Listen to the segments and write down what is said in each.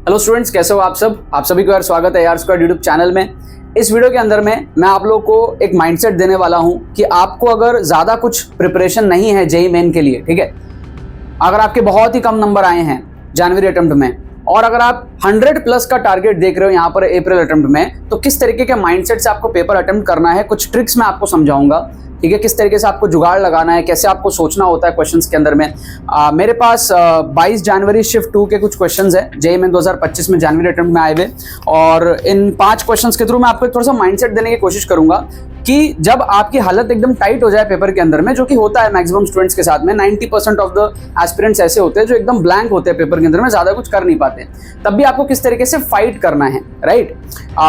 Hello students, कैसे हो आप सब? आप सभी को यार स्वागत है यार स्क्वाड यूट्यूब चैनल में। इस वीडियो के अंदर में मैं आप लोगों को एक माइंडसेट देने वाला हूं कि आपको अगर ज़्यादा कुछ प्रिपरेशन नहीं है जेईई मेन के लिए, ठीक है, अगर आपके बहुत ही कम नंबर आए हैं जनवरी अटेम्प्ट में और अगर आप 100 प्लस का टारगेट देख रहे हो यहाँ पर अप्रैल अटेम्प्ट में, तो किस तरीके के माइंडसेट से आपको पेपर अटेम्प्ट करना है, कुछ ट्रिक्स मैं आपको समझाऊंगा। ठीक है, किस तरीके से आपको जुगाड़ लगाना है, कैसे आपको सोचना होता है क्वेश्चंस के अंदर में। मेरे पास 22 जनवरी शिफ्ट 2 के कुछ क्वेश्चंस है जेईई मेन 2025 में जनवरी अटेम्प्ट में आए हुए, और इन 5 क्वेश्चंस के थ्रू मैं आपको थोड़ा सा माइंडसेट देने की कोशिश करूंगा कि जब आपकी हालत एकदम टाइट हो जाए पेपर के अंदर में, जो कि होता है मैक्सिमम स्टूडेंट्स के साथ में, 90% ऑफ द एस्पिरेंट्स ऐसे होते हैं जो एकदम ब्लैंक होते हैं पेपर के अंदर में, ज्यादा कुछ कर नहीं पाते, तब भी आपको किस तरीके से फाइट करना है, राइट।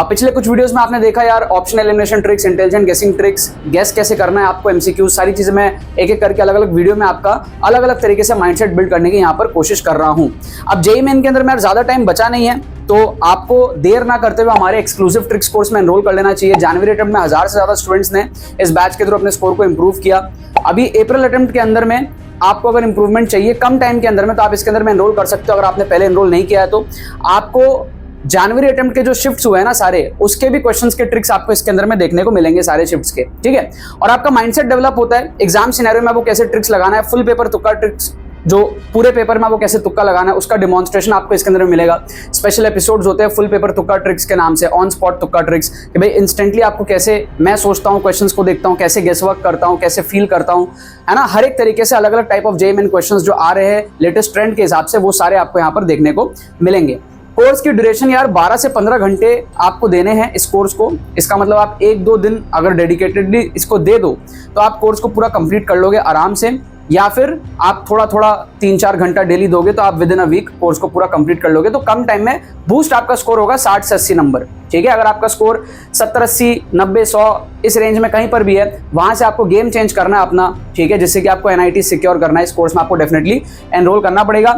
पिछले कुछ वीडियोस में आपने देखा यार ऑप्शन एलिमिनेशन ट्रिक्स, इंटेलिजेंट गेसिंग ट्रिक्स, गेस कैसे करना है आपको, एमसीक्यूज, सारी चीजें मैं एक एक करके अलग अलग वीडियो में आपका अलग अलग तरीके से माइंडसेट बिल्ड करने की यहाँ पर कोशिश कर रहा हूं। अब जेईई मेन के अंदर में ज्यादा टाइम बचा नहीं है, तो आपको देर ना करते हुए हमारे एक्सक्लूसिव ट्रिक्स कोर्स में एनरोल कर लेना चाहिए। जनवरी अटेम्प्ट में 1000 से ज्यादा स्टूडेंट्स ने इस बैच के थ्रू अपने स्कोर को इंप्रूव किया। अभी अप्रैल अटेम्प्ट के अंदर में आपको अगर इंप्रूवमेंट चाहिए कम टाइम के अंदर में, तो आप इसके अंदर में एनरोल कर सकते हो। अगर आपने पहले एनरोल नहीं किया है तो आपको जनवरी अटेम्प्ट के जो शिफ्ट्स हुए हैं ना सारे, उसके भी क्वेश्चंस के ट्रिक्स आपको इसके अंदर में देखने को मिलेंगे सारे शिफ्ट्स के, ठीक है। और आपका माइंडसेट डेवलप होता है एग्जाम सिनेरियो में आपको कैसे ट्रिक्स लगाना है, फुल पेपर तुक्का ट्रिक्स, जो पूरे पेपर में आपको कैसे तुक्का लगाना है उसका डेमोन्स्ट्रेशन आपको इसके अंदर में मिलेगा। स्पेशल एपिसोड्स होते हैं फुल पेपर तुक्का ट्रिक्स के नाम से, ऑन स्पॉट तुक्का ट्रिक्स, कि भाई इंस्टेंटली आपको कैसे मैं सोचता हूँ, क्वेश्चंस को देखता हूँ, कैसे गेस वर्क करता हूँ, कैसे फील करता हूँ, है ना। हर एक तरीके से अलग अलग type of JEE main questions जो आ रहे हैं लेटेस्ट ट्रेंड के हिसाब से, वो सारे आपको यहाँ पर देखने को मिलेंगे। कोर्स की ड्यूरेशन यार 12 से 15 घंटे आपको देने हैं इस कोर्स को। इसका मतलब आप 1-2 दिन अगर डेडिकेटेडली इसको दे दो तो आप कोर्स को पूरा कंप्लीट कर लोगे आराम से, या फिर आप थोड़ा थोड़ा 3-4 घंटा डेली दोगे तो आप within a week course को पूरा कंप्लीट कर लोगे। तो कम टाइम में बूस्ट आपका स्कोर होगा 60 से 80 नंबर, ठीक है। अगर आपका स्कोर 70, 80, 90, 100 इस रेंज में कहीं पर भी है, वहां से आपको गेम चेंज करना है अपना, ठीक है, जिससे कि आपको एनआईटी सिक्योर करना है। इस कोर्स में आपको डेफिनेटली एनरोल करना पड़ेगा।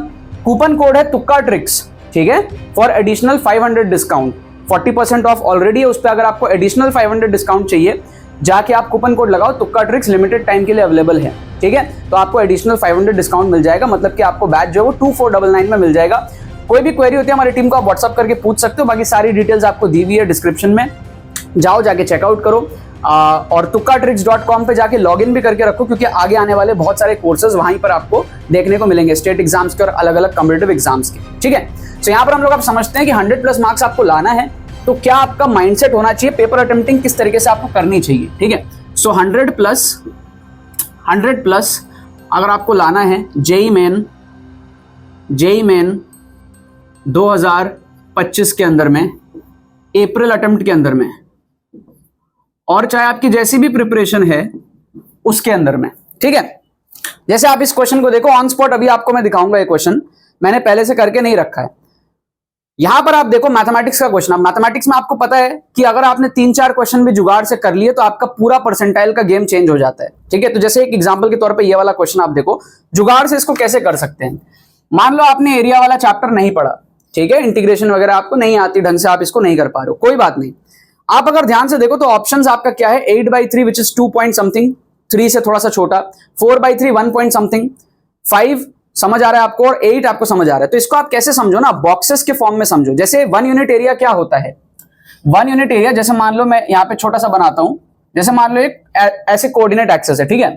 कूपन कोड है तुक्का ट्रिक्स, ठीक है, for additional 500 discount, 40% of already है उस पर। अगर आपको एडिशनल 500 डिस्काउंट चाहिए, जाके आप कूपन कोड लगाओ, तुक्का ट्रिक्स लिमिटेड टाइम के लिए अवेलेबल है, ठीक है। तो आपको एडिशनल 500 डिस्काउंट मिल जाएगा, मतलब कि आपको बैच जो है वो 2499 में मिल जाएगा। कोई भी क्वेरी होती है हमारी टीम को आप व्हाट्सअप करके पूछ सकते हो, बाकी सारी डिटेल्स आपको दी हुई है डिस्क्रिप्शन में, जाओ जाके चेकआउट करो। और tukkatricks.com पे जाके लॉगिन भी करके रखो, क्योंकि आगे आने वाले बहुत सारे कोर्सेज वहीं पर आपको देखने को मिलेंगे, स्टेट एग्जाम्स के और अलग अलग कॉम्पिटिटिव एग्जाम्स के, ठीक है। तो यहाँ पर हम लोग आप समझते हैं कि 100 प्लस मार्क्स आपको लाना है, तो क्या आपका माइंडसेट होना चाहिए, पेपर अटेम्प्टिंग किस तरीके से आपको करनी चाहिए, ठीक है। सो 100 प्लस अगर आपको लाना है जेईई मेन 2025 के अंदर में, अप्रैल अटेम्प्ट के अंदर में, और चाहे आपकी जैसी भी प्रिपरेशन है उसके अंदर में, ठीक है। जैसे आप इस क्वेश्चन को देखो ऑन स्पॉट, अभी आपको मैं दिखाऊंगा। ये क्वेश्चन मैंने पहले से करके नहीं रखा है। यहां पर आप देखो मैथमेटिक्स का क्वेश्चन। मैथमेटिक्स में आपको पता है कि अगर आपने 3-4 क्वेश्चन भी जुगाड़ से कर लिए तो आपका पूरा परसेंटाइल का गेम चेंज हो जाता है, ठीक है। तो जैसे एक एग्जांपल के तौर पे ये वाला क्वेश्चन आप देखो, जुगाड़ से इसको कैसे कर सकते हैं। मान लो आपने एरिया वाला चैप्टर नहीं पढ़ा, ठीक है, इंटीग्रेशन वगैरह आपको नहीं आती ढंग से, आप इसको नहीं कर पा रहे हो, कोई बात नहीं। आप अगर ध्यान से देखो तो ऑप्शंस आपका क्या है, 8/3 विच इज 2 पॉइंट समथिंग, 3 से थोड़ा सा छोटा, 4/3 1 पॉइंट समथिंग, 5 समझ आ रहा है आपको, और 8 आपको समझ आ रहा है। तो इसको आप कैसे समझो ना, बॉक्सेस के फॉर्म में समझो। जैसे 1 यूनिट एरिया क्या होता है, 1 यूनिट एरिया, जैसे मान लो मैं यहाँ पे छोटा सा बनाता हूं, जैसे मान लो एक ऐसे कोऑर्डिनेट एक्सेस है, ठीक है।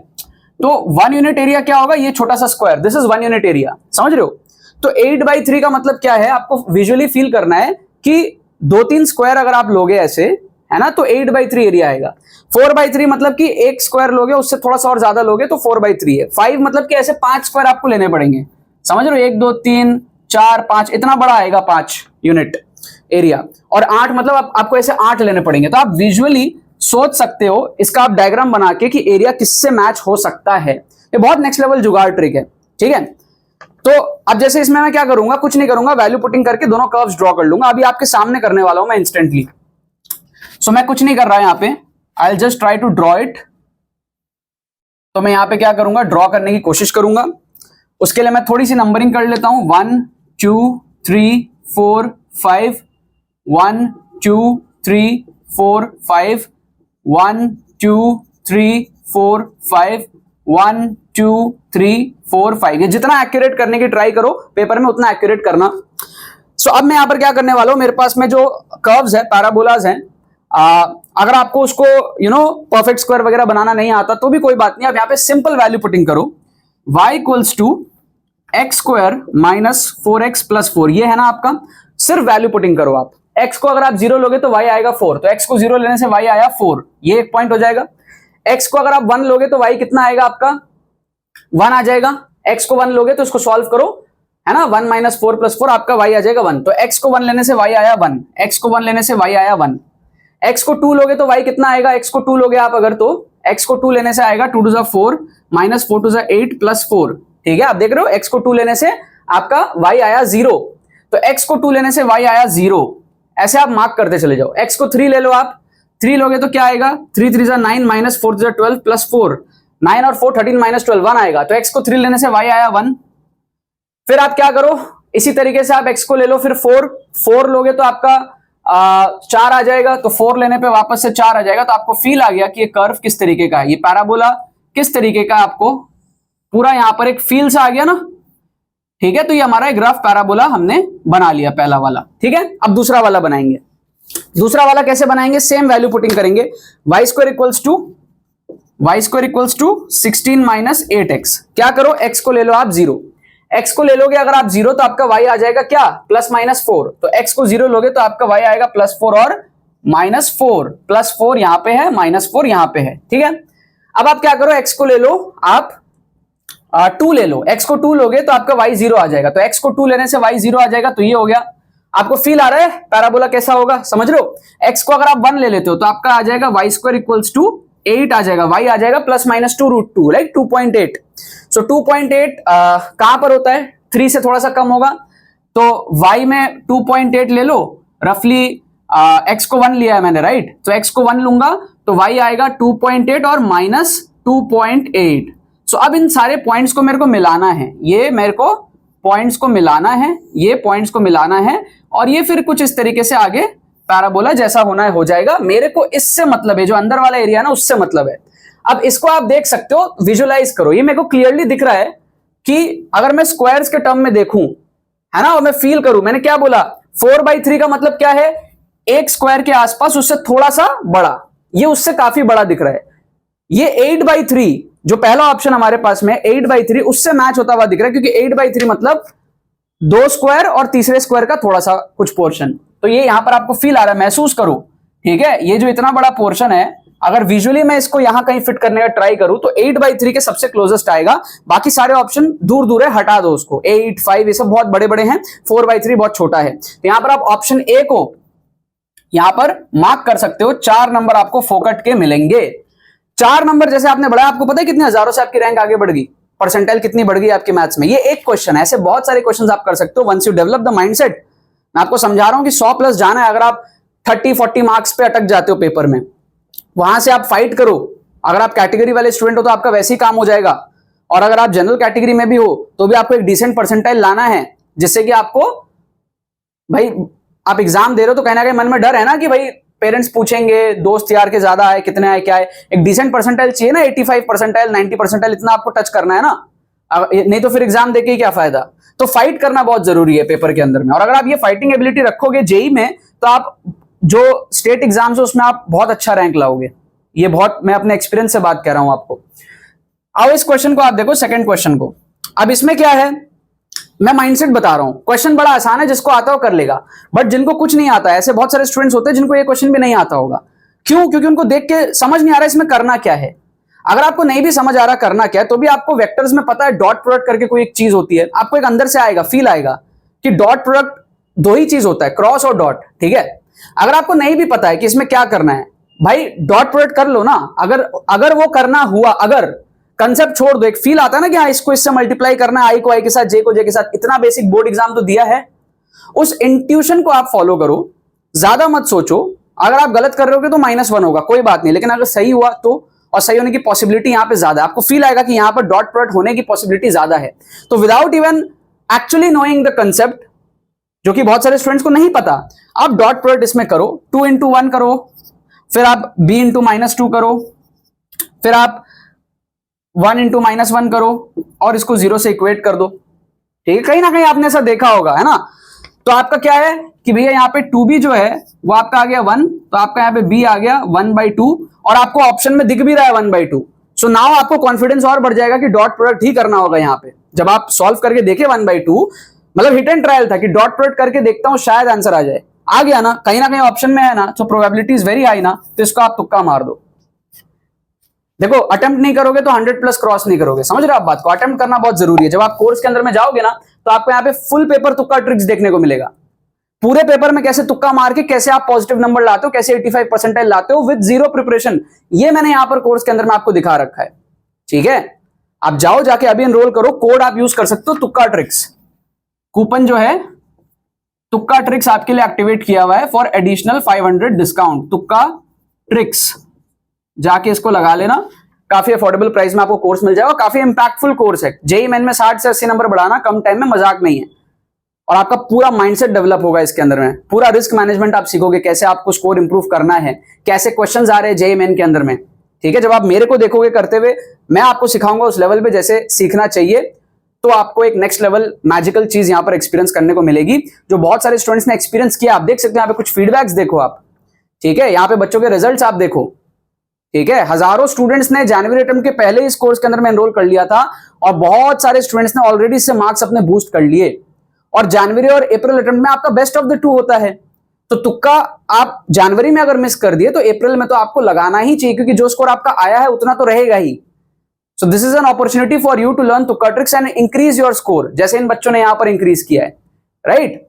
तो 1 यूनिट एरिया क्या होगा, ये छोटा सा square, this is 1 unit area, समझ रहे हो। तो 8/3 का मतलब क्या है, आपको विजुअली फील करना है कि 2-3 स्क्वायर अगर आप लोगे ऐसे, है ना, तो 8/3 एरिया आएगा। 4/3 मतलब कि एक स्क्वायर लोगे, उससे थोड़ा सा और ज्यादा लोगे तो 4/3 है। 5 मतलब कि ऐसे 5 स्क्वायर आपको लेने पड़ेंगे, समझ रहे हो, 1 2 3 4 5, इतना बड़ा आएगा 5 यूनिट एरिया। और 8 मतलब आपको ऐसे 8 लेने पड़ेंगे। तो आप विजुअली सोच सकते हो इसका आप डायग्राम बना के कि एरिया किससे मैच हो सकता है। ये बहुत नेक्स्ट लेवल जुगाड़ ट्रिक है, ठीक है। तो अब जैसे इसमें मैं क्या करूंगा, कुछ नहीं करूंगा, वैल्यू पुटिंग करके दोनों कर्व्स ड्रॉ कर लूंगा। अभी आपके सामने करने वाला हूं मैं इंस्टेंटली। सो मैं कुछ नहीं कर रहा यहां पे, I will just try to draw it. तो मैं यहां पे क्या करूंगा, ड्रॉ करने की कोशिश करूंगा। उसके लिए मैं थोड़ी सी नंबरिंग कर लेता हूं, 1 2 3 4 5, 1 2 3 4 5, 1 2 3 4 5, 1 2 3 4 5। ये जितना एक्यूरेट करने की ट्राई करो पेपर में, उतना एक्यूरेट करना। सो अब मैं यहां पर क्या करने वाला हूं, मेरे पास में जो कर्व्स है, पैराबोलाज हैं, अगर आपको उसको परफेक्ट स्क्वायर वगैरह बनाना नहीं आता तो भी कोई बात नहीं, आप यहाँ पे सिंपल वैल्यू पुटिंग करो, y equals to x square minus 4x plus 4, ये है ना आपका, सिर्फ वैल्यू पुटिंग करो आप। x को अगर आप 0 लोगे तो y आएगा 4, तो x को 0 लेने से y आया 4, ये एक पॉइंट हो जाएगा। x को अगर आप 1 लोगे तो y कितना आएगा आपका, 1 आ जाएगा। x को 1 लोगे तो इसको सॉल्व करो, है ना, 1 माइनस 4 प्लस 4, आपका y आ जाएगा 1, तो x को 1 लेने से y आया 1, x को 1 लेने से y आया 1। x को 2 लोगे तो y कितना आएगा, x को 2 लोगे आप अगर, तो x को 2 लेने से आएगा 2 टू 4 माइनस 4 टू 8 प्लस 4, ठीक है। आप देख रहे हो x को 2 लेने से आपका y आया 0, तो x को 2 लेने से y आया 0, ऐसे आप मार्क करते चले जाओ। x को 3 ले लो आप, 3 लोगे तो क्या आएगा, 3 3 9 माइनस 4 12 प्लस 4, 9 और 4 13 माइनस 12 1 आएगा, तो x को 3 लेने से y आया 1। फिर आप क्या करो, इसी तरीके से आप x को ले लो, फिर 4 लोगे तो आपका 4 आ जाएगा, तो 4 लेने पे वापस से 4 आ जाएगा। तो आपको फील आ गया कि ये कर्व किस तरीके का है, ये पैराबोला किस तरीके का, आपको पूरा यहां पर एक फील सा आ गया ना, ठीक है। तो ये हमारा एक रफ पैराबोला हमने बना लिया, पहला वाला, ठीक है। अब दूसरा वाला बनाएंगे। दूसरा वाला कैसे बनाएंगे, सेम वैल्यू पुटिंग करेंगे, y square equals to 16 minus 8x। क्या करो, x को ले लो आप 0, x को ले लोगे अगर आप 0 तो आपका y आ जाएगा क्या, प्लस माइनस 4, तो x को 0 लोगे तो आपका y आएगा प्लस 4 और माइनस 4, प्लस 4 यहां पे है, माइनस 4 यहां पे है, ठीक है। अब आप क्या करो, x को ले लो आप 2 ले लो, x को 2 लोगे तो आपका y 0 आ जाएगा, तो x को 2 लेने से y 0 आ जाएगा, तो ये हो गया। आपको फील आ रहा है पैराबोला कैसा होगा, समझ रहे हो। x को अगर आप 1 ले लेते हो तो आपका आ जाएगा y स्क्वायर इक्वल्स टू 8 आ जाएगा, y आ जाएगा प्लस माइनस 2 रूट 2, राइट, 2.8। सो 2.8 कहां पर होता है, 3 से थोड़ा सा कम होगा, तो y में 2.8 ले लो, रफली x को 1 लिया है मैंने, राइट, तो x को 1 लूंगा तो y आएगा 2.8 और माइनस 2.8। सो अब इन सारे पॉइंट्स को मेरे को मिलाना है, ये मेरे को पॉइंट्स को मिलाना है, ये पॉइंट्स को मिलाना है, और ये फिर कुछ इस तरीके से आगे पैराबोला जैसा होना है हो जाएगा। मेरे को इससे मतलब है, जो अंदर वाला एरिया ना उससे मतलब है। अब इसको आप देख सकते हो, विजुअलाइज करो, ये मेरे को क्लियरली दिख रहा है कि अगर मैं स्क्वायर्स के टर्म में देखूं, है ना, और मैं फील करूं, मैंने क्या बोला, 4/3 का मतलब क्या है, एक स्क्वायर के आसपास उससे थोड़ा सा बड़ा, ये उससे काफी बड़ा दिख रहा है। ये 8/3 जो पहला ऑप्शन हमारे पास में 8/3 उससे मैच होता हुआ दिख रहा है, क्योंकि 8/3 मतलब 2 स्क्वायर और तीसरे स्क्वायर का थोड़ा सा कुछ पोर्शन, तो ये यहां पर आपको फील आ रहा है, महसूस करो, ठीक है। ये जो इतना बड़ा पोर्शन है, अगर विजुअली मैं इसको यहां कहीं फिट करने का ट्राई करूं तो 8/3 के सबसे क्लोजेस्ट आएगा, बाकी सारे ऑप्शन दूर दूर है, हटा दो उसको, 8 5 ये सब बहुत बड़े बड़े हैं, 4/3 बहुत छोटा है। तो यहां पर आप ऑप्शन ए को यहां पर मार्क कर सकते हो, 4 नंबर आपको फोकट के मिलेंगे। 4 नंबर जैसे आपने बढ़ाया, आपको पता है कितने हजारों से आपकी रैंक आगे बढ़ गई, परसेंटाइल कितनी बढ़ गई आपके मैथ्स में। ये एक क्वेश्चन है, ऐसे बहुत सारे क्वेश्चंस आप कर सकते हो once you develop the mindset. मैं आपको समझा रहा हूं कि 100 प्लस जाना है, अगर आप 30-40 मार्क्स पे अटक जाते हो पेपर में, वहां से आप फाइट करो। अगर आप कैटेगरी वाले स्टूडेंट हो तो आपका वैसे ही काम हो जाएगा, और अगर आप जनरल कैटेगरी में भी हो तो भी आपको एक डिसेंट परसेंटाइल लाना है, जिससे कि आपको, भाई आप एग्जाम दे रहे हो तो कहीं ना कहीं मन में डर है ना कि भाई पेरेंट्स पूछेंगे, दोस्त यार के ज्यादा आए, कितने आए, क्या है, एक डिसेंट परसेंटाइल चाहिए ना, 85 परसेंटाइल 90 परसेंटाइल इतना आपको टच करना है ना, नहीं तो फिर एग्जाम देके ही क्या फायदा। तो फाइट करना बहुत जरूरी है पेपर के अंदर में, और अगर आप ये फाइटिंग एबिलिटी रखोगे जेई में तो आप जो स्टेट एग्जाम्स है उसमें आप बहुत अच्छा रैंक लाओगे। ये बहुत, मैं अपने एक्सपीरियंस से बात कर रहा हूं आपको। अब इस क्वेश्चन को आप देखो, सेकंड क्वेश्चन को। अब इसमें क्या है, मैं माइंडसेट बता रहा हूं, क्वेश्चन बड़ा आसान है, जिसको आता हो कर लेगा, बट जिनको कुछ नहीं आता है, ऐसे बहुत सारे स्टूडेंट्स होते हैं जिनको ये क्वेश्चन भी नहीं आता होगा। क्यों? क्योंकि उनको देख के समझ नहीं आ रहा इसमें करना क्या है। अगर आपको नहीं भी समझ आ रहा करना क्या है, तो भी आपको वेक्टर्स में पता है डॉट प्रोडक्ट करके कोई एक चीज होती है, आपको एक अंदर से आएगा, फील आएगा कि डॉट प्रोडक्ट 2 ही चीज होता है, क्रॉस और डॉट, ठीक है। अगर आपको नहीं भी पता है कि इसमें क्या करना है, भाई डॉट प्रोडक्ट कर लो ना। अगर वो करना हुआ, अगर कंसेप्ट छोड़ दो, एक फील आता है ना कि हाँ इसको इससे मल्टीप्लाई करना है, आई को आई के साथ, जे को जे के साथ, इतना बेसिक बोर्ड एग्जाम तो दिया है, उस इंट्यूशन को आप फॉलो करो, ज्यादा मत सोचो। अगर आप गलत कर रहे होगे तो -1 होगा, कोई बात नहीं, लेकिन अगर सही हुआ तो, और सही होने की पॉसिबिलिटी यहां पे ज्यादा है, आपको फील आएगा कि यहां पर डॉट प्रोडक्ट होने की पॉसिबिलिटी ज्यादा है। तो without even actually knowing the concept, जो कि बहुत सारे स्टूडेंट्स को नहीं पता, आप डॉट प्रोडक्ट इसमें करो, 2 into 1 करो, फिर आप b into -2 करो, फिर आप 1 into -1 करो, और इसको 0 से इक्वेट कर दो, ठीक है। कहीं ना कहीं आपने ऐसा देखा होगा, है ना। तो आपका क्या है कि भैया यहाँ पे 2b जो है वो आपका आ गया 1, तो आपका यहाँ पे b आ गया 1/2, और आपको ऑप्शन में दिख भी रहा है 1/2। सो नाउ आपको कॉन्फिडेंस और बढ़ जाएगा कि डॉट प्रोडक्ट ही करना होगा यहाँ पे। जब आप सॉल्व करके देखे 1/2, मतलब हिट एंड ट्रायल था कि डॉट प्रोडक्ट करके देखता हूं शायद आंसर आ जाए, आ गया ना कहीं ऑप्शन में है ना, तो प्रोबेबिलिटी इज वेरी हाई ना, तो इसको आप तुक्का मार दो। देखो अटेम्प्ट नहीं करोगे तो 100+ क्रॉस नहीं करोगे, समझ रहे हो आप बात को? अटेम्प्ट करना बहुत जरूरी है। जब आप कोर्स के अंदर में जाओगे ना तो आपको यहाँ पे फुल पेपर तुक्का ट्रिक्स देखने को मिलेगा। पूरे पेपर में कैसे तुक्का मार के कैसे आप पॉजिटिव नंबर लाते हो, कैसे 85 परसेंटाइल लाते हो विद जीरो प्रिपरेशन, ये मैंने यहां पर कोर्स के अंदर में आपको दिखा रखा है। ठीक है, आप जाओ जाके अभी एनरोल करो, कोड आप यूज कर सकते हो तुक्का ट्रिक्स, कूपन जो है तुक्का ट्रिक्स आपके लिए एक्टिवेट किया हुआ है फॉर एडिशनल 500 डिस्काउंट। तुक्का ट्रिक्स जाके इसको लगा लेना, काफी अफोर्डेबल प्राइस में आपको कोर्स मिल जाएगा। काफी इंपैक्टफुल कोर्स है। जेईई मेन में 60 से 80 नंबर बढ़ाना कम टाइम में मजाक नहीं है, और आपका पूरा माइंडसेट डेवलप होगा इसके अंदर में। पूरा रिस्क मैनेजमेंट आप सीखोगे, कैसे आपको स्कोर इंप्रूव करना है, कैसे क्वेश्चंस आ रहे हैं जेईई मेन के अंदर में। ठीक है, जब आप मेरे को देखोगे करते हुए, मैं आपको सिखाऊंगा उस लेवल पे जैसे सीखना चाहिए, तो आपको एक नेक्स्ट लेवल मैजिकल चीज यहां पर एक्सपीरियंस करने को मिलेगी, जो बहुत सारे स्टूडेंट्स ने एक्सपीरियंस किया। आप देख सकते हैं यहाँ पे कुछ फीडबैक्स देखो आप। ठीक है, यहाँ पे बच्चों के रिजल्ट्स आप देखो। ठीक है, हजारों स्टूडेंट्स ने जनवरी टर्म के पहले इस कोर्स के अंदर में एनरोल कर लिया था, और बहुत सारे स्टूडेंट्स ने ऑलरेडी इससे मार्क्स अपने बूस्ट कर लिए, और जनवरी और अप्रैल अटेम्प्ट में आपका बेस्ट ऑफ द 2 होता है। तो तुक्का आप जनवरी में अगर मिस कर दिए तो अप्रैल में तो आपको लगाना ही चाहिए, क्योंकि जो स्कोर आपका आया है उतना तो रहेगा ही। So this is an opportunity for you to learn तुक्का tricks and increase your score, जैसे इन बच्चों ने यहां पर इंक्रीज किया है। Right,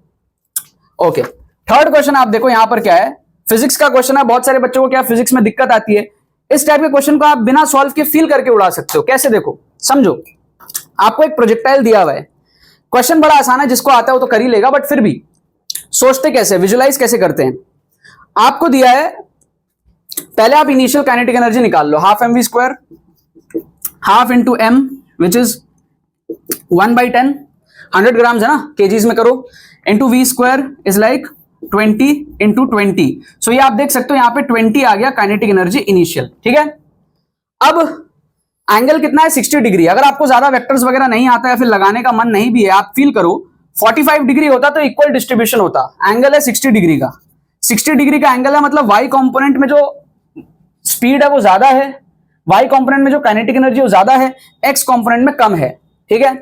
okay. थर्ड क्वेश्चन आप देखो यहां पर क्या है, फिजिक्स का क्वेश्चन है। बहुत सारे बच्चों को क्या फिजिक्स में दिक्कत आती है, इस टाइप के क्वेश्चन को आप बिना सॉल्व के फील करके उड़ा सकते हो। कैसे, देखो समझो, आपको एक प्रोजेक्टाइल दिया हुआ है, क्वेश्चन बड़ा आसान है, जिसको आता है वो तो कर ही लेगा, बट फिर भी सोचते कैसे, विजुलाइज कैसे करते हैं। आपको दिया है, पहले आप इनिशियल काइनेटिक एनर्जी निकाल लो, half mv², half into m which is 1/10, 100 grams है ना, केजीज में करो, into v² is like 20 into 20। So ये आप देख सकते हो यहाँ पे 20 आ गया काइनेटिक एनर्जी इनिशियल। ठीक है, अब एंगल कितना है, 60 डिग्री। अगर आपको ज्यादा वेक्टर्स वगैरह नहीं आता है, फिर लगाने का मन नहीं भी है, आप फील करो 45 डिग्री होता तो इक्वल डिस्ट्रीब्यूशन होता। एंगल है 60 डिग्री का, 60 डिग्री का एंगल है, मतलब वाई कंपोनेंट में जो स्पीड है वो ज्यादा है, वाई कंपोनेंट में जो काइनेटिक एनर्जी वो ज्यादा है, एक्स कंपोनेंट में कम है। ठीक है,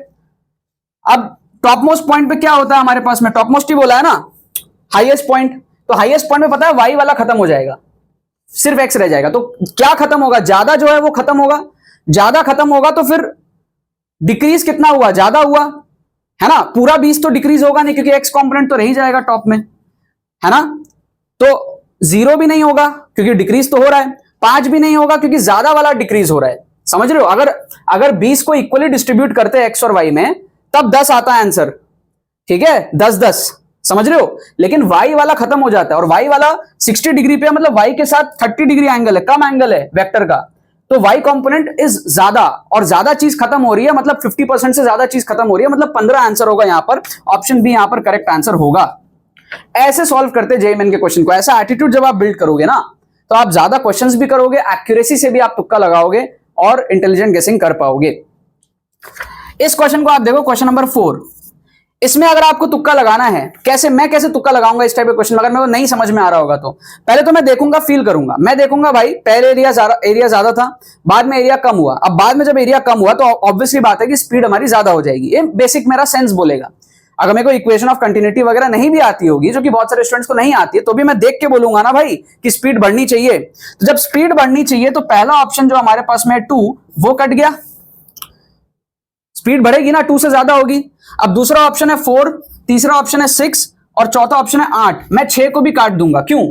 अब टॉप मोस्ट पॉइंट पे क्या होता है हमारे पास में, टॉप मोस्ट ही बोला है ना, हाईएस्ट पॉइंट। तो हाईएस्ट पॉइंट में पता है वाई वाला खत्म हो जाएगा, सिर्फ एक्स रह जाएगा। तो क्या खत्म होगा, ज्यादा जो है वो खत्म होगा, ज्यादा खत्म होगा तो फिर डिक्रीज कितना हुआ, ज्यादा हुआ है ना। पूरा 20 तो डिक्रीज होगा नहीं, क्योंकि एक्स कंपोनेंट तो रह ही जाएगा टॉप में, है ना। तो 0 भी नहीं होगा क्योंकि डिक्रीज तो हो रहा है, 5 भी नहीं होगा क्योंकि ज्यादा वाला डिक्रीज हो रहा है। समझ रहे हो, अगर 20 को इक्वली डिस्ट्रीब्यूट करते हैं एक्स और वाई में, तब 10 आता है आंसर। ठीक है, 10-10, समझ रहे हो। लेकिन वाई वाला खत्म हो जाता है, और वाई वाला 60 डिग्री पे, मतलब वाई के साथ 30 डिग्री एंगल है, कम एंगल है वेक्टर का, तो वाई कंपोनेंट इज ज्यादा, और ज्यादा चीज खत्म हो रही है, मतलब 50% से ज्यादा चीज खत्म हो रही है, मतलब 15 आंसर होगा यहां पर। ऑप्शन बी यहां पर करेक्ट आंसर होगा। ऐसे सॉल्व करते जेईई मेन के क्वेश्चन को। ऐसा एटीट्यूड जब आप बिल्ड करोगे ना, तो आप ज्यादा क्वेश्चंस भी करोगे, एक्यूरेसी से भी आप तुक्का लगाओगे, और इंटेलिजेंट गेसिंग कर पाओगे। इस क्वेश्चन को आप देखो, क्वेश्चन नंबर 4। इसमें अगर आपको तुक्का लगाना है, कैसे, मैं कैसे तुक्का लगाऊंगा इस टाइप के क्वेश्चन, अगर मेरे को नहीं समझ में आ रहा होगा तो पहले तो मैं देखूंगा, फील करूंगा। मैं देखूंगा भाई पहले एरिया ज्यादा था, बाद में एरिया कम हुआ। अब बाद में जब एरिया कम हुआ तो ऑब्वियसली बात है कि स्पीड हमारी ज्यादा हो जाएगी। ये बेसिक मेरा सेंस बोलेगा। अगर मेरे को इक्वेशन ऑफ कंटिन्यूटी वगैरह नहीं भी आती होगी, जो कि बहुत सारे स्टूडेंट्स को नहीं आती है, तो भी मैं देख के बोलूंगा ना भाई कि स्पीड बढ़नी चाहिए। तो जब स्पीड बढ़नी चाहिए तो पहला ऑप्शन जो हमारे पास में 2 वो कट गया, स्पीड बढ़ेगी ना, 2 से ज्यादा होगी। अब दूसरा ऑप्शन है 4, तीसरा ऑप्शन है 6, और चौथा ऑप्शन है 8। मैं 6 को भी काट दूंगा। क्यों,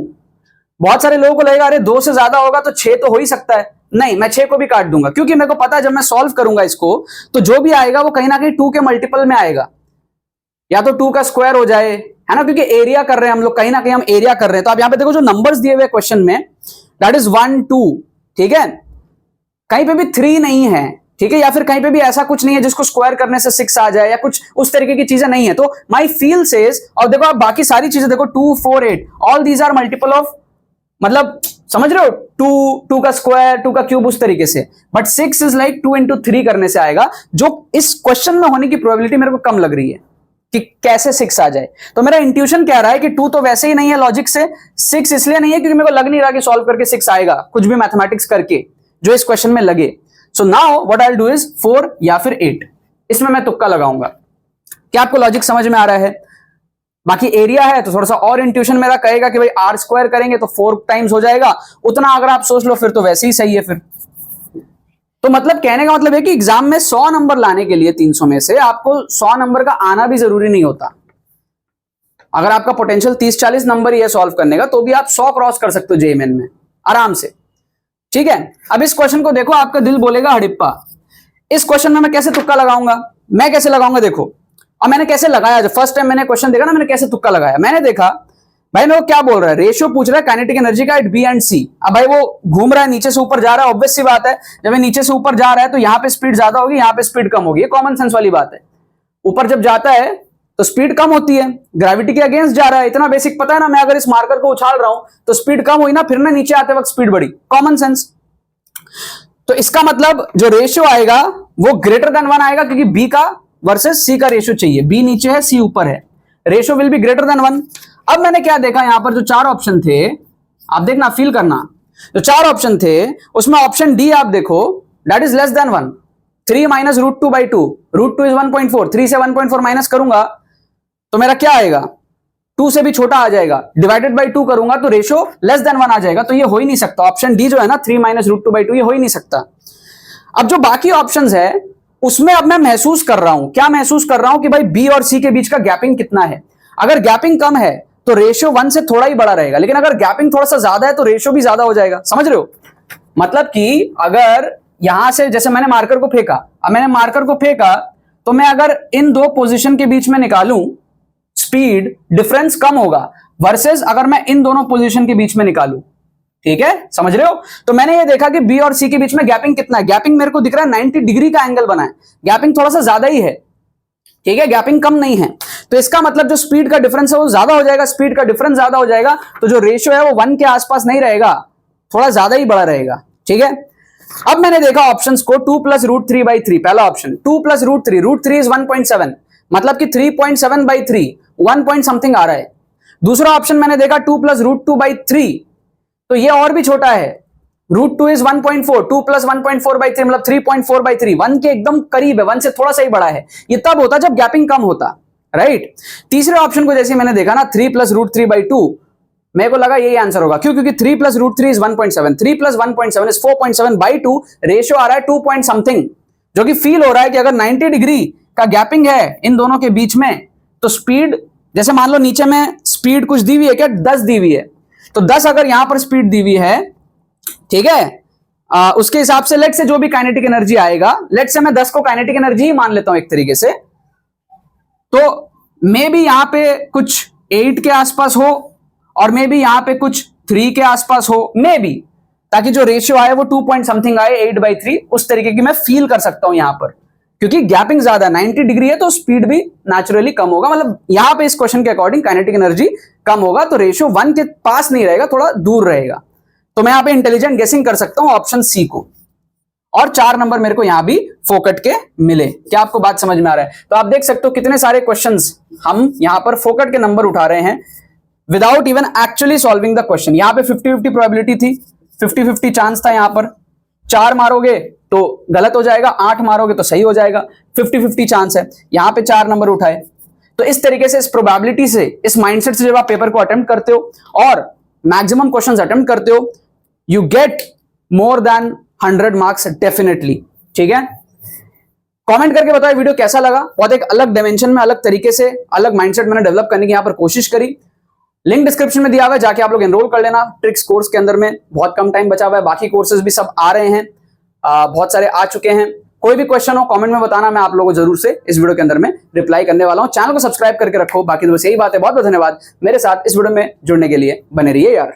बहुत सारे लोगों को लगेगा अरे 2 से ज्यादा होगा तो 6 तो हो ही सकता है। नहीं, मैं 6 को भी काट दूंगा, क्योंकि मेरे को पता है जब मैं सॉल्व करूंगा इसको, तो जो भी आएगा वो कहीं ना कहीं 2 के मल्टीपल में आएगा, या तो 2 का स्क्वायर हो जाए, है ना, क्योंकि एरिया कर रहे हैं हम लोग, कहीं ना कहीं हम एरिया कर रहे हैं। तो आप यहां पे देखो जो नंबर्स दिए हुए क्वेश्चन में, दैट इज 1 2। ठीक है, कहीं पे भी 3 नहीं है। ठीक है, या फिर कहीं पे भी ऐसा कुछ नहीं है जिसको स्क्वायर करने से 6 आ जाए, या कुछ उस तरीके की चीजें नहीं है। तो माई फील सेज, और देखो आप बाकी सारी चीजें देखो, 2 4 8, all these are multiple of, मतलब समझ रहे हो, 2 का स्क्वायर, 2 का क्यूब, उस तरीके से। बट 6 इज लाइक 2 into 3 करने से आएगा, जो इस क्वेश्चन में होने की प्रोबेबिलिटी मेरे को कम लग रही है। कि कैसे 6 आ जाए। तो मेरा इंट्यूशन कह रहा है कि 2 तो वैसे ही नहीं है लॉजिक से, 6 इसलिए नहीं है क्योंकि मेरे को लग नहीं रहा कि सॉल्व करके 6 आएगा, कुछ भी मैथमेटिक्स करके जो इस क्वेश्चन में लगे। So now what I will do is 4 या फिर 8, इसमें मैं तुक्का लगाऊंगा। क्या आपको लॉजिक समझ में आ रहा है? बाकी एरिया है तो थोड़ा सा और इंट्यूशन मेरा कहेगा कि भाई आर स्क्वायर करेंगे तो 4 टाइम्स हो जाएगा, उतना अगर आप सोच लो फिर तो वैसे ही सही है फिर। तो मतलब कहने का मतलब है कि एग्जाम में 100 नंबर लाने के लिए 300 में से आपको 100 नंबर का आना भी जरूरी नहीं होता। अगर आपका पोटेंशियल 30-40 नंबर ही है सॉल्व करने का तो भी आप 100 क्रॉस कर सकते हो जेईएमएन में आराम से। ठीक है, अब इस क्वेश्चन को देखो, आपका दिल बोलेगा हड़प्पा। इस क्वेश्चन में मैं कैसे तुक्का लगाऊंगा? मैं कैसे लगाऊंगा देखो, और मैंने कैसे लगाया। जो फर्स्ट टाइम मैंने क्वेश्चन देखा ना, मैंने कैसे तुक्का लगाया। मैंने देखा भाई मेरे को क्या बोल रहा है, रेशियो पूछ रहा है काइनेटिक एनर्जी का एट बी एंड सी। अब भाई वो घूम रहा है, नीचे से ऊपर जा रहा है, ऑब्वियस सी बात है जब ये नीचे से ऊपर जा रहा है तो यहाँ पे स्पीड ज्यादा होगी, यहाँ पे स्पीड कम होगी, ये कॉमन सेंस वाली बात है। ऊपर जब जाता है तो स्पीड कम होती है, ग्रेविटी के अगेंस्ट जा रहा है, इतना बेसिक पता है ना। मैं अगर इस मार्कर को उछाल रहा हूं तो स्पीड कम हुई ना, फिर ना नीचे आते वक्त स्पीड बढ़ी, कॉमन सेंस। तो इसका मतलब जो रेशियो आएगा वो ग्रेटर देन 1 आएगा, क्योंकि बी का वर्सेस सी का रेशियो चाहिए। बी नीचे है, सी ऊपर है, ratio will be greater than 1। अब मैंने क्या देखा, यहां पर जो 4 ऑप्शन थे, आप देखना फील करना, जो 4 ऑप्शन थे उसमें ऑप्शन डी आप देखो, that is less than 1। 3 minus √2/2, √2 is 1.4, 3 से 1.4 माइनस करूंगा तो मेरा क्या आएगा, 2 से भी छोटा आ जाएगा, डिवाइडेड बाई 2 करूंगा तो रेशियो लेस देन 1 आ जाएगा। तो ये हो ही नहीं सकता, ऑप्शन डी जो है ना 3 माइनस √2/2, ये हो ही नहीं सकता। अब जो बाकी ऑप्शंस है उसमें अब मैं महसूस कर रहा हूं, क्या महसूस कर रहा हूं कि भाई बी और सी के बीच का गैपिंग कितना है। अगर गैपिंग कम है तो रेशियो 1 से थोड़ा ही बड़ा रहेगा, लेकिन अगर गैपिंग थोड़ा सा ज्यादा है तो रेशियो भी ज्यादा हो जाएगा। समझ रहे हो? मतलब कि अगर यहां से जैसे मैंने मार्कर को फेंका, अब मैंने मार्कर को फेंका तो मैं अगर इन 2 पोजीशन के बीच में निकालूं स्पीड डिफरेंस कम होगा, वर्सेस अगर मैं इन दोनों पोजीशन के बीच में निकालूं। ठीक है, समझ रहे हो? तो मैंने ये देखा कि बी और सी के बीच में गैपिंग कितना है। गैपिंग मेरे को दिख रहा है 90 डिग्री का एंगल बना है, गैपिंग थोड़ा सा ज्यादा ही है। ठीक है, गैपिंग कम नहीं है, तो इसका मतलब जो स्पीड का डिफरेंस है वो ज्यादा हो जाएगा, स्पीड का डिफरेंस ज्यादा हो जाएगा, तो जो रेशियो है वो 1 के आसपास नहीं रहेगा, थोड़ा ज्यादा ही बड़ा रहेगा। ठीक है, अब मैंने देखा ऑप्शंस को 2 + √3/3, पहला ऑप्शन 2 + √3, √3 इज 1.7, मतलब कि 3.7/3, 1 पॉइंट समथिंग आ रहा है। दूसरा ऑप्शन मैंने देखा 2 + √2/3, तो ये और भी छोटा है, √2 इज 1.4, 2 + 1.4/3 मतलब 3.4/3, 1 के एकदम करीब है, 1 से थोड़ा सा ही बड़ा है। ये तब होता जब गैपिंग कम होता, राइट। तीसरे ऑप्शन को जैसे मैंने देखा ना 3 + √3/2, मेरे को लगा यही आंसर होगा। क्यों? क्योंकि 3 + √3 इज 1.7, 3 + 1.7 इज 4.7/2, रेशियो आ रहा है 2 पॉइंट समथिंग, जो कि फील हो रहा है कि अगर 90 डिग्री का गैपिंग है इन दोनों के बीच में तो स्पीड, जैसे मान लो नीचे में स्पीड कुछ दी हुई है, क्या 10 दी हुई है, तो 10 अगर यहां पर स्पीड दी हुई है, ठीक है, उसके हिसाब से लेट से जो भी काइनेटिक एनर्जी आएगा, लेट से मैं 10 को काइनेटिक एनर्जी ही मान लेता हूं एक तरीके से, तो मे भी यहां पे कुछ 8 के आसपास हो और मे भी यहां पे कुछ 3 के आसपास हो, मे भी, ताकि जो रेशियो आए वो 2 पॉइंट समथिंग आए, 8/3 उस तरीके की मैं फील कर सकता हूं यहां पर, क्योंकि गैपिंग ज्यादा 90 डिग्री है तो स्पीड भी नेचुरली कम होगा। मतलब यहां पे इस क्वेश्चन के अकॉर्डिंग काइनेटिक एनर्जी कम होगा, तो रेशियो 1 के पास नहीं रहेगा, थोड़ा दूर रहेगा। तो मैं यहां पे इंटेलिजेंट गेसिंग कर सकता हूं ऑप्शन सी को, और 4 नंबर मेरे को यहां भी फोकट के मिले। क्या आपको बात समझ में आ रहा है? तो आप देख सकते हो कितने सारे क्वेश्चंस हम यहां पर फोकट के नंबर उठा रहे हैं without even actually solving the question. यहां पे 50-50 प्रोबेबिलिटी थी, 50-50 चांस था यहां पर। 4 मारोगे तो गलत हो जाएगा, 8 मारोगे तो सही हो जाएगा, 50-50 चांस है। यहां पे 4 नंबर उठाए, तो इस तरीके से, इस प्रोबेबिलिटी से, इस माइंडसेट से जब आप पेपर को अटेम्प्ट करते हो और मैक्सिमम क्वेश्चंस अटेम्प्ट करते हो, you get more than 100 marks definitely. ठीक है, कमेंट करके बताओ वीडियो कैसा लगा। बहुत एक अलग डायमेंशन में, अलग तरीके से, अलग माइंडसेट मैंने डेवलप करने की यहां पर कोशिश करी। लिंक डिस्क्रिप्शन में दिया हुआ है, जाके आप लोग एनरोल कर लेना ट्रिक्स कोर्स के अंदर में। बहुत कम टाइम बचा हुआ है, बाकी कोर्सेज भी सब आ रहे हैं, बहुत सारे आ चुके हैं। कोई भी क्वेश्चन हो कमेंट में बताना, मैं आप लोगों को जरूर से इस वीडियो के अंदर में रिप्लाई करने वाला हूं। चैनल को सब्सक्राइब करके रखो। बाकी तो बस यही बात है, बहुत बहुत धन्यवाद मेरे साथ इस वीडियो में जुड़ने के लिए। बने रहिए यार।